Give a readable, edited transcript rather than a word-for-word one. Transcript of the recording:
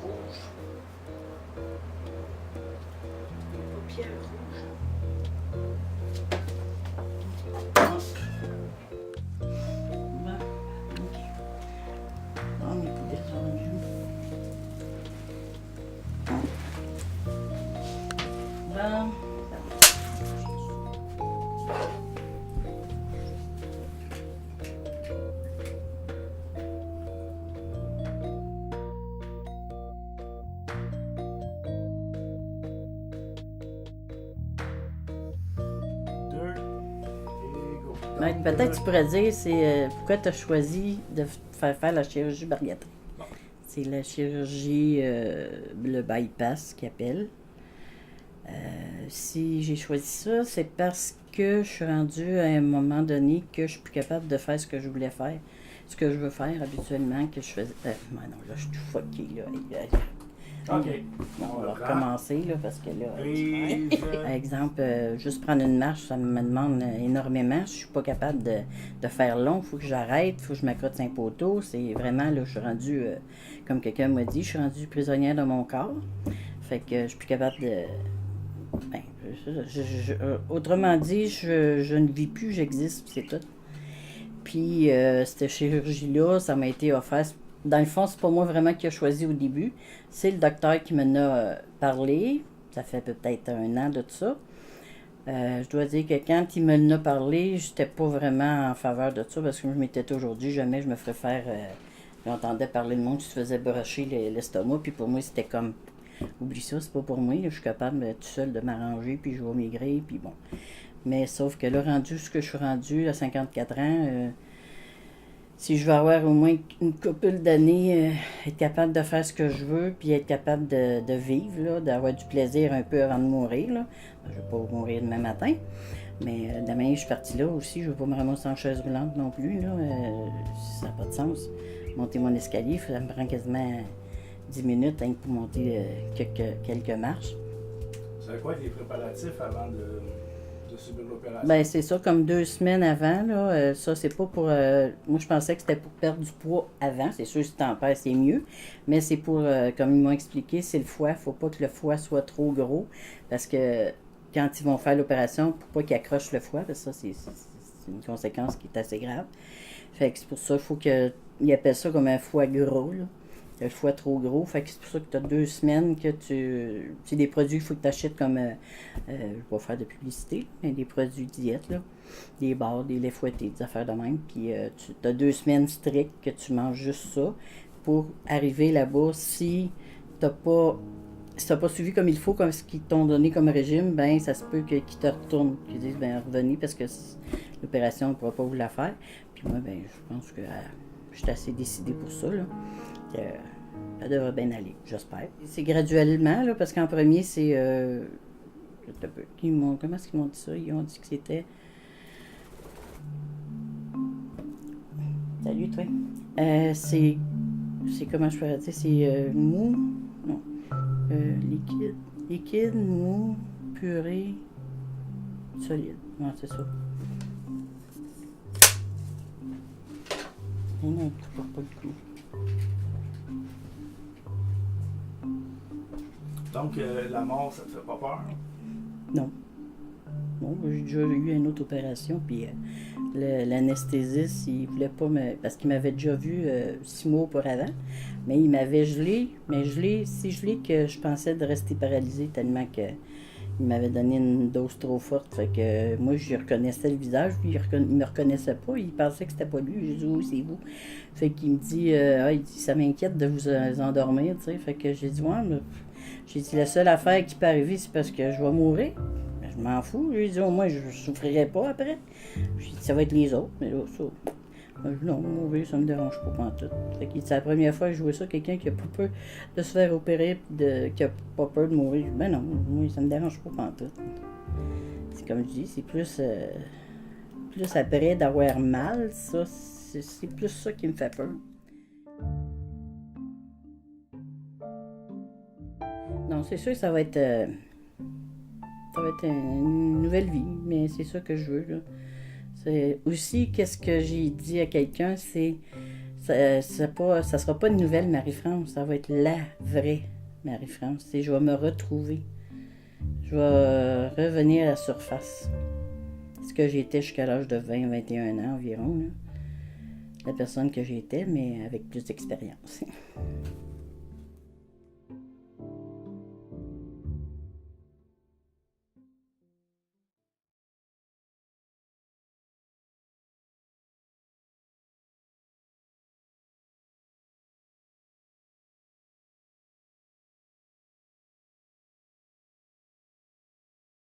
rouge. Les paupières rouges. Bon, ok. On est tout descendu. Bon. Ouais, peut-être tu pourrais dire, c'est pourquoi tu as choisi de faire la chirurgie bariatrique. Bon. C'est la chirurgie, le bypass qu'ils appellent. Si j'ai choisi ça, c'est parce que je suis rendue à un moment donné que je suis plus capable de faire ce que je voulais faire. Ce que je veux faire habituellement, que je faisais. Non, là, je suis tout fucké, là. OK. Bon, on va recommencer, là, parce que là. Prise. Par exemple, juste prendre une marche, ça me demande énormément. Je suis pas capable de faire long. Il faut que j'arrête, il faut que je m'accroche un poteau. C'est vraiment, là, je suis rendue, comme quelqu'un m'a dit, je suis rendue prisonnière de mon corps. Fait que je suis plus capable de. Ben, autrement dit, je ne vis plus, j'existe, c'est tout. Puis, cette chirurgie-là, ça m'a été offert. Dans le fond, c'est pas moi vraiment qui a choisi au début. C'est le docteur qui m'en a parlé. Ça fait peut-être 1 an de tout ça. Je dois dire que quand il me a parlé, j'étais pas vraiment en faveur de ça parce que je m'étais toujours dit jamais je me ferais faire. J'entendais parler de monde qui se faisait brocher l'estomac, puis pour moi c'était comme oublie ça, c'est pas pour moi, là, je suis capable tout seul de m'arranger, puis je vais maigrir, puis bon. Mais sauf que là, rendu ce que je suis rendu à 54 ans, si je veux avoir au moins une couple d'années, être capable de faire ce que je veux, puis être capable de vivre, là, d'avoir du plaisir un peu avant de mourir. Là. Je ne vais pas mourir demain matin, mais demain, je suis partie là aussi. Je ne veux pas me ramasser en chaise roulante non plus. Là, ça n'a pas de sens. Monter mon escalier, ça me prend quasiment 10 minutes hein, pour monter quelques marches. C'est quoi les préparatifs avant de subir l'opération? Ben c'est ça, comme 2 semaines avant, là, ça c'est pas pour... moi je pensais que c'était pour perdre du poids avant, c'est sûr si t'en perds c'est mieux, mais c'est pour, comme ils m'ont expliqué, c'est le foie, faut pas que le foie soit trop gros, parce que quand ils vont faire l'opération, pour pas qu'ils accrochent le foie, parce que ça c'est une conséquence qui est assez grave. Fait que c'est pour ça, il faut qu'ils appellent ça comme un foie gros, là. Le foie trop gros, fait que c'est pour ça que tu as 2 semaines que tu... C'est des produits qu'il faut que tu achètes comme... je vais pas faire de publicité, mais des produits diète, là. Des barres, des laits fouettés, des affaires de même. Puis tu as 2 semaines strictes que tu manges juste ça pour arriver là-bas. Si tu n'as pas suivi comme il faut, comme ce qu'ils t'ont donné comme régime, ben ça se peut qu'ils te retournent, qu'ils disent, ben revenez parce que l'opération, on ne pourra pas vous la faire. Puis moi, ben je pense que je suis assez décidée pour ça, là. Ça devrait bien aller, j'espère. C'est graduellement, là, parce qu'en premier, c'est... comment est-ce qu'ils m'ont dit ça? Ils ont dit que c'était... Salut, toi. C'est comment je pourrais dire? C'est mou? Non. Liquide. Liquide, mou, purée, solide. Ouais, c'est ça. Non, toujours pas le coup. Donc, la mort, ça te fait pas peur? Non. Non, j'ai déjà eu une autre opération, puis l'anesthésiste, il voulait pas me... Parce qu'il m'avait déjà vu 6 mois auparavant, mais il m'avait gelé, mais si gelé que je pensais de rester paralysée tellement que il m'avait donné une dose trop forte. Fait que moi, je reconnaissais le visage, puis il me reconnaissait pas, il pensait que c'était pas lui. J'ai dit, oui, c'est vous. Fait qu'il me dit, il dit ça m'inquiète de vous endormir, tu sais. Fait que j'ai dit, ouais, mais... J'ai dit, la seule affaire qui peut arriver, c'est parce que je vais mourir. Ben, je m'en fous. J'ai dit, au moins, je ne souffrirai pas après. J'ai dit, ça va être les autres. Mais là, ça. Non, mourir, ça me dérange pas pantoute. Fait que c'est la première fois que je jouais ça, quelqu'un qui a pas peur de se faire opérer, qui a pas peur de mourir. Ben non, moi, ça me dérange pas pantoute. C'est comme je dis, c'est plus après d'avoir mal, ça, c'est plus ça qui me fait peur. Non, c'est sûr que ça va être une nouvelle vie, mais c'est ça que je veux, là. C'est aussi, qu'est-ce que j'ai dit à quelqu'un, c'est Ça sera pas une nouvelle Marie-France, ça va être la vraie Marie-France. Je vais me retrouver. Je vais revenir à la surface. Ce que j'étais jusqu'à l'âge de 20-21 ans environ. Là. La personne que j'étais, mais avec plus d'expérience.